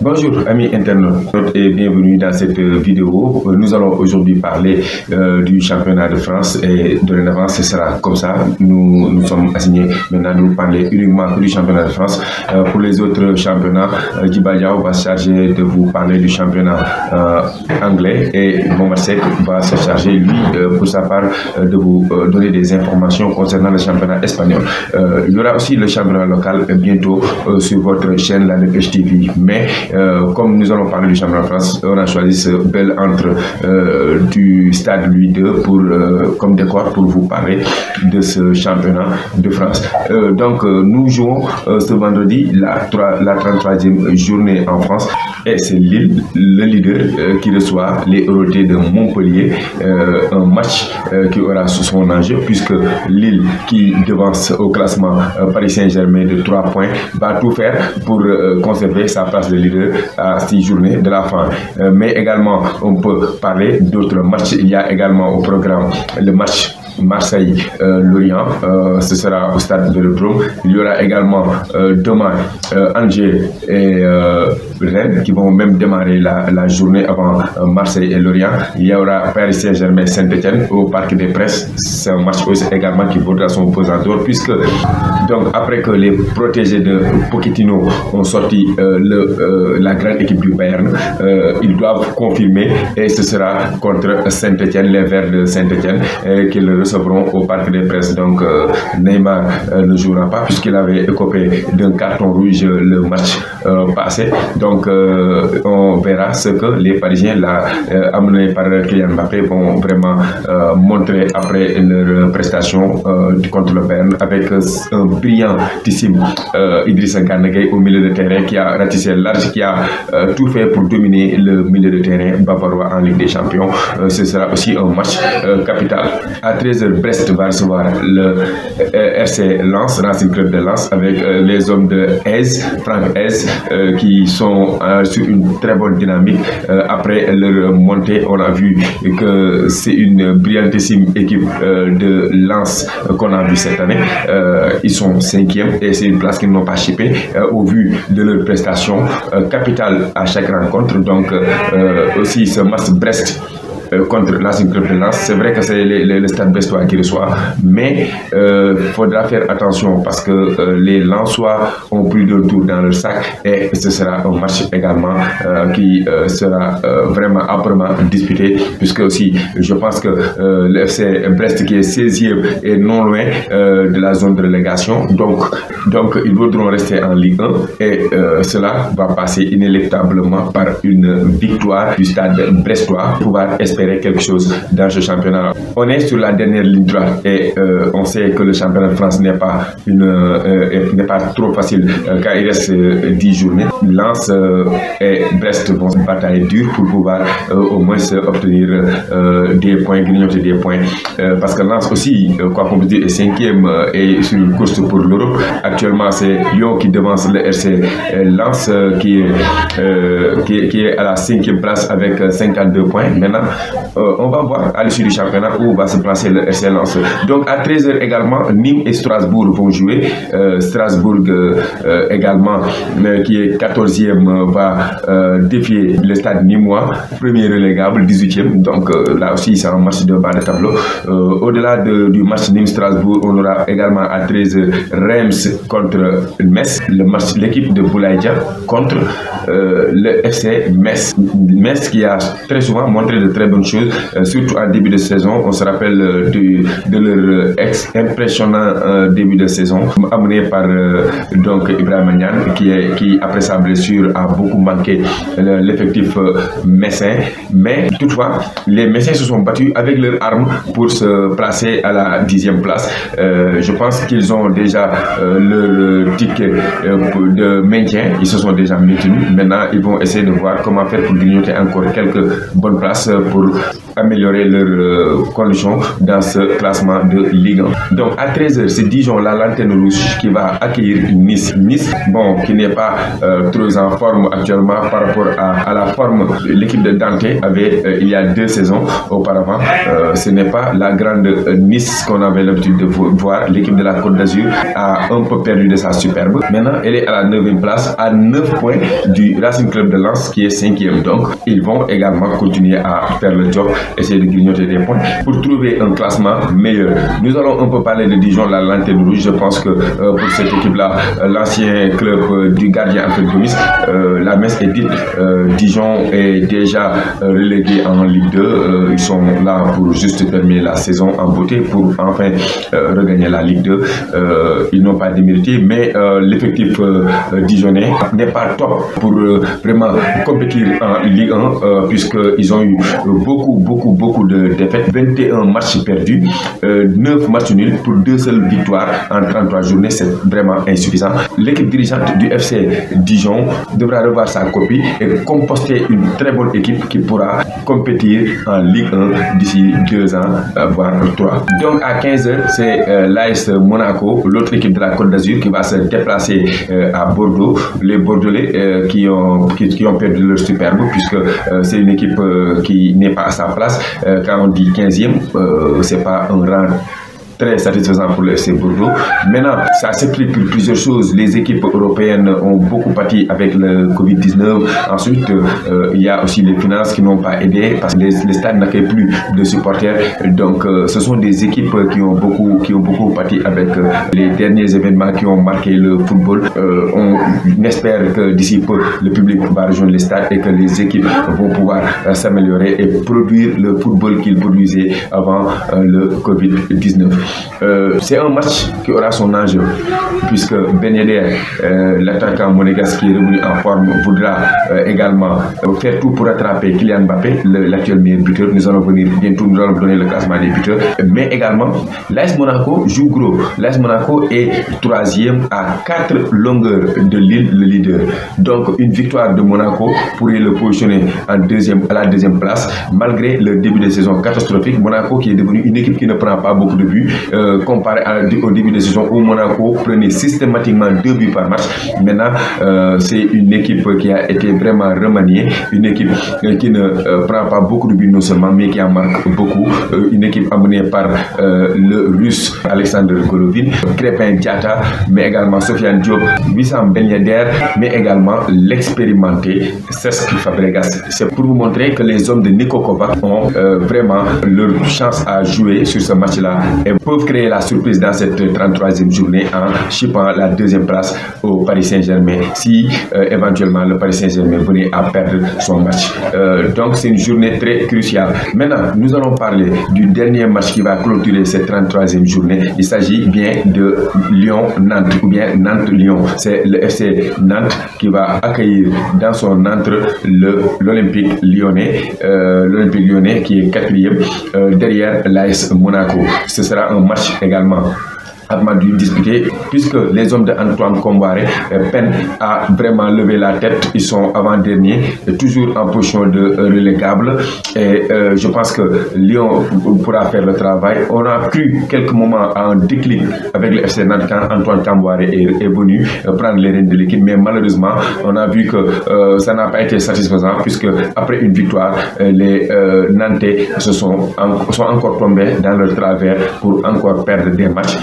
Bonjour amis internautes et bienvenue dans cette vidéo. Nous allons aujourd'hui parler du championnat de France et dorénavant ce sera comme ça. Nous sommes assignés maintenant de nous parler uniquement du championnat de France. Pour les autres championnats, Djiba Diaw va se charger de vous parler du championnat anglais et Momar Seck va se charger lui pour sa part de vous donner des informations concernant le championnat espagnol. Il y aura aussi le championnat local bientôt sur votre chaîne, la Dépêche TV. Mais comme nous allons parler du championnat de France, on a choisi ce bel entre du stade Louis II pour, comme décor pour vous parler de ce championnat de France. Donc nous jouons ce vendredi la 33e journée en France et c'est Lille, le leader, qui reçoit les Eurotés de Montpellier. Un match qui aura son enjeu puisque Lille, qui devance au classement Paris Saint-Germain de 3 points, va tout faire pour conserver sa place de leader à 6 journées de la fin. Mais également, on peut parler d'autres matchs. Il y a également au programme le match Marseille-Lorient, ce sera au stade Vélodrome. Il y aura également demain Angers et Rennes qui vont même démarrer la journée avant Marseille et Lorient. Il y aura Paris Saint-Germain Saint-Etienne au Parc des Princes. C'est un match aussi également qui vaudra son pesant d'or puisque donc après que les protégés de Pochettino ont sorti la grande équipe du Bayern, ils doivent confirmer et ce sera contre Saint-Etienne, les Verts de Saint-Etienne qui le recevront au Parc des Princes. Donc Neymar ne jouera pas puisqu'il avait écopé d'un carton rouge le match passé. Donc on verra ce que les Parisiens là, amenés par Kylian Mbappé vont vraiment montrer après leur prestation contre le Bayern avec un brillantissime Idrissa Gana Gueye au milieu de terrain qui a ratissé large, qui a tout fait pour dominer le milieu de terrain bavarois en Ligue des Champions. Ce sera aussi un match capital. À 13h, Brest va recevoir le RC Lens, Racing Club de Lens, avec les hommes de Hez, Franck Hez, qui sont sur une très bonne dynamique. Après leur montée, on a vu que c'est une brillantissime équipe de Lens qu'on a vu cette année. Ils sont 5e et c'est une place qu'ils n'ont pas chippée au vu de leur prestation capitale à chaque rencontre. Donc aussi ce match Brest contre Racing Club de Lens, c'est vrai que c'est le stade brestois qui reçoit, mais il faudra faire attention parce que les Lensois ont plus d'un tour dans leur sac et ce sera un match également qui sera vraiment âprement disputé puisque aussi je pense que le FC Brest qui est 16e est non loin de la zone de relégation, donc ils voudront rester en Ligue 1 et cela va passer inéluctablement par une victoire du stade brestois pour pouvoir espérer quelque chose dans ce championnat. On est sur la dernière ligne droite et on sait que le championnat de France n'est pas trop facile car il reste 10 journées. Lens et Brest vont se batailler dur pour pouvoir au moins obtenir des points, grignoter des points parce que Lens aussi, quoi qu'on puisse dire, est 5e et sur une course pour l'Europe. Actuellement, c'est Lyon qui devance le RC Lens qui est à la 5e place avec 52 points. Maintenant, on va voir à l'issue du championnat où va se placer le RC Lens. Donc à 13h également, Nîmes et Strasbourg vont jouer. Strasbourg également, qui est 14e, va défier le stade nîmois, premier relégable, 18e. Donc là aussi, c'est un match de bas de tableau. Au-delà du match Nîmes-Strasbourg, on aura également à 13h Reims contre Metz, l'équipe de Boulaye Dia contre le FC Metz. Metz qui a très souvent montré de très bonnes choses, surtout en début de saison. On se rappelle de leur impressionnant début de saison amené par donc Ibrahima Niane qui après sa blessure a beaucoup manqué l'effectif messin, mais toutefois les Messins se sont battus avec leurs armes pour se placer à la 10e place. Je pense qu'ils ont déjà leur ticket de maintien, ils se sont déjà maintenus. Maintenant ils vont essayer de voir comment faire pour grignoter encore quelques bonnes places pour pour améliorer leurs conditions dans ce classement de Ligue 1. Donc à 13h, c'est Dijon, la lanterne rouge, qui va accueillir Nice. Nice, bon, qui n'est pas trop en forme actuellement par rapport à la forme de l'équipe de Dante avait il y a 2 saisons auparavant. Ce n'est pas la grande Nice qu'on avait l'habitude de voir. L'équipe de la Côte d'Azur a un peu perdu de sa superbe. Maintenant, elle est à la 9e place, à 9 points du Racing Club de Lens qui est 5e. Donc, ils vont également continuer à faire le job, essayer de grignoter des points pour trouver un classement meilleur. Nous allons un peu parler de Dijon, la lanterne rouge. Je pense que pour cette équipe-là, l'ancien club du gardien Alfred Gomis, la messe est dite. Dijon est déjà relégué en Ligue 2. Ils sont là pour juste terminer la saison en beauté pour enfin regagner la Ligue 2. Ils n'ont pas démérité, mais l'effectif dijonnais n'est pas top pour vraiment compétir en Ligue 1 puisqu'ils ont eu beaucoup de défaites, 21 matchs perdus, 9 matchs nuls pour 2 seules victoires en 33 journées. C'est vraiment insuffisant. L'équipe dirigeante du FC Dijon devra revoir sa copie et composter une très bonne équipe qui pourra compétir en Ligue 1 d'ici 2 ans, voire 3. Donc à 15h, c'est l'AS Monaco, l'autre équipe de la Côte d'Azur, qui va se déplacer à Bordeaux. Les Bordelais qui ont perdu leur superbe, puisque c'est une équipe qui n'est pas à sa place. Quand on dit 15e, c'est pas un rang très satisfaisant pour le FC Bordeaux. Maintenant, ça s'explique pour plusieurs choses. Les équipes européennes ont beaucoup pâti avec le Covid-19. Ensuite, il y a aussi les finances qui n'ont pas aidé parce que les stades n'accueillent plus de supporters. Donc, ce sont des équipes qui ont beaucoup pâti avec les derniers événements qui ont marqué le football. On espère que d'ici peu, le public va rejoindre les stades et que les équipes vont pouvoir s'améliorer et produire le football qu'ils produisaient avant le Covid-19. C'est un match qui aura son enjeu puisque Ben Yedder, l'attaquant monégasque qui est revenu en forme, voudra également faire tout pour attraper Kylian Mbappé, l'actuel meilleur buteur. Nous allons venir bientôt, nous allons donner le classement des buteurs. Mais également, l'AS Monaco joue gros. L'AS Monaco est 3e à 4 longueurs de Lille, le leader. Donc une victoire de Monaco pourrait le positionner à la 2e place malgré le début de saison catastrophique. Monaco qui est devenu une équipe qui ne prend pas beaucoup de buts. Comparé au début de saison où Monaco prenait systématiquement 2 buts par match. Maintenant, c'est une équipe qui a été vraiment remaniée, une équipe qui ne prend pas beaucoup de buts non seulement, mais qui en marque beaucoup. Une équipe amenée par le Russe Alexander Golovin, Crépin Diatta, mais également Sofiane Diop, Wissam Ben Yedder, mais également l'expérimenté Cesc Fabregas. C'est pour vous montrer que les hommes de Niko Kovac ont vraiment leur chance à jouer sur ce match-là et peuvent créer la surprise dans cette 33e journée en chippant la 2e place au Paris Saint-Germain si éventuellement le Paris Saint-Germain venait à perdre son match. Donc c'est une journée très cruciale. Maintenant, nous allons parler du dernier match qui va clôturer cette 33e journée. Il s'agit bien de Lyon-Nantes ou bien Nantes-Lyon. C'est le FC Nantes qui va accueillir dans son antre l'Olympique Lyonnais. L'Olympique Lyonnais qui est 4e derrière l'AS Monaco. Ce sera un match également dû disputer puisque les hommes de Antoine Comboiré peinent à vraiment lever la tête. Ils sont avant-derniers, toujours en position de relégable et je pense que Lyon pourra faire le travail. On a cru quelques moments à un déclic avec le FC Nantes quand Antoine Comboiré est venu prendre les rênes de l'équipe, mais malheureusement on a vu que ça n'a pas été satisfaisant puisque après une victoire les Nantais sont encore tombés dans leur travers pour encore perdre des matchs.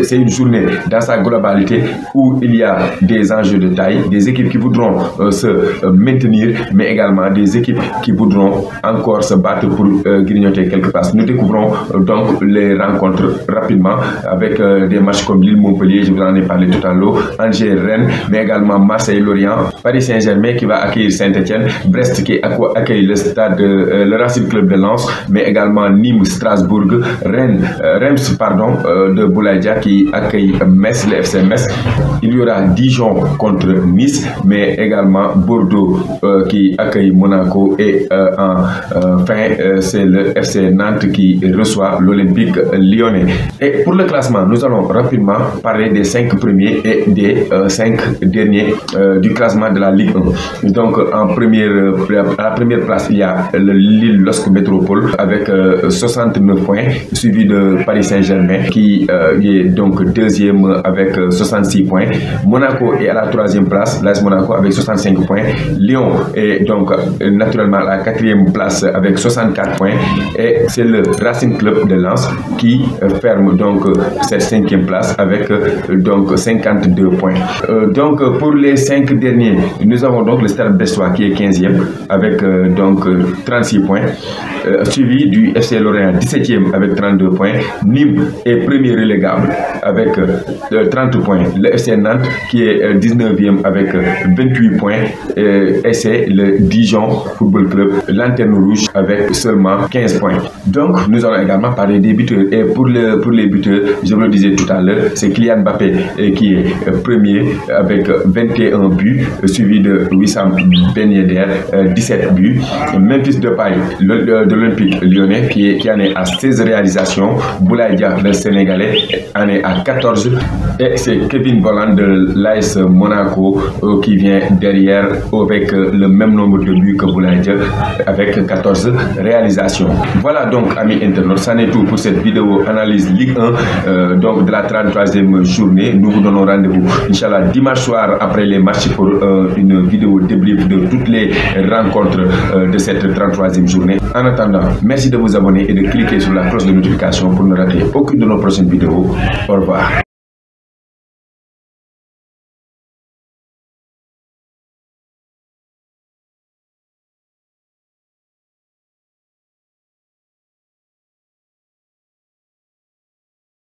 C'est une journée dans sa globalité où il y a des enjeux de taille, des équipes qui voudront se maintenir, mais également des équipes qui voudront encore se battre pour grignoter quelques places. Nous découvrons donc les rencontres rapidement avec des matchs comme Lille-Montpellier, je vous en ai parlé tout à l'heure, Angers-Rennes, mais également Marseille-Lorient, Paris Saint-Germain qui va accueillir Saint-Etienne, Brest qui accueille le stade, le Racing Club de Lens, mais également Nîmes-Strasbourg, Reims de Boulaye Dia qui accueille Metz, le FC Metz. Il y aura Dijon contre Nice, mais également Bordeaux qui accueille Monaco et enfin c'est le FC Nantes qui reçoit l'Olympique Lyonnais. Et pour le classement, nous allons rapidement parler des 5 premiers et des 5 derniers du classement de la Ligue 1. Donc à la première place, il y a le Lille LOSC Métropole avec 69 points, suivi de Paris Saint-Germain qui est donc deuxième avec 66 points. Monaco est à la troisième place, l'AS Monaco avec 65 points. Lyon est donc naturellement à la quatrième place avec 64 points. Et c'est le Racing Club de Lens qui ferme donc cette 5e place avec donc 52 points. Donc pour les 5 derniers, nous avons donc le Stade Brestois qui est 15e avec donc 36 points, suivi du FC Lorient 17e avec 32 points. Nîmes est premier relégable avec 30 points. Le FC Nantes qui est 19e avec 28 points et c'est le Dijon Football Club, Lanterne Rouge, avec seulement 15 points. Donc nous allons également parler des buteurs. Et pour les buteurs, je vous le disais tout à l'heure, c'est Kylian Mbappé qui est premier avec 21 buts, suivi de Wissam Ben Yedder 17 buts. Memphis Depay de l'Olympique Lyonnais qui en est à 16 réalisations. Boulaye Dia, le Sénégalais, en est à 14. Et c'est Kevin Volland de l'AS Monaco qui vient derrière avec le même nombre de buts que Boulaye Dia avec 14 réalisations. Voilà donc amis internautes, ça n'est tout pour cette vidéo analyse Ligue 1 donc de la 33e journée. Nous vous donnons rendez-vous Inch'Allah dimanche soir après les matchs pour une vidéo débrief de toutes les rencontres de cette 33e journée. En attendant, merci de vous abonner et de cliquer sur la cloche de notification pour ne rater aucune de nos prochaines vidéos. Au revoir.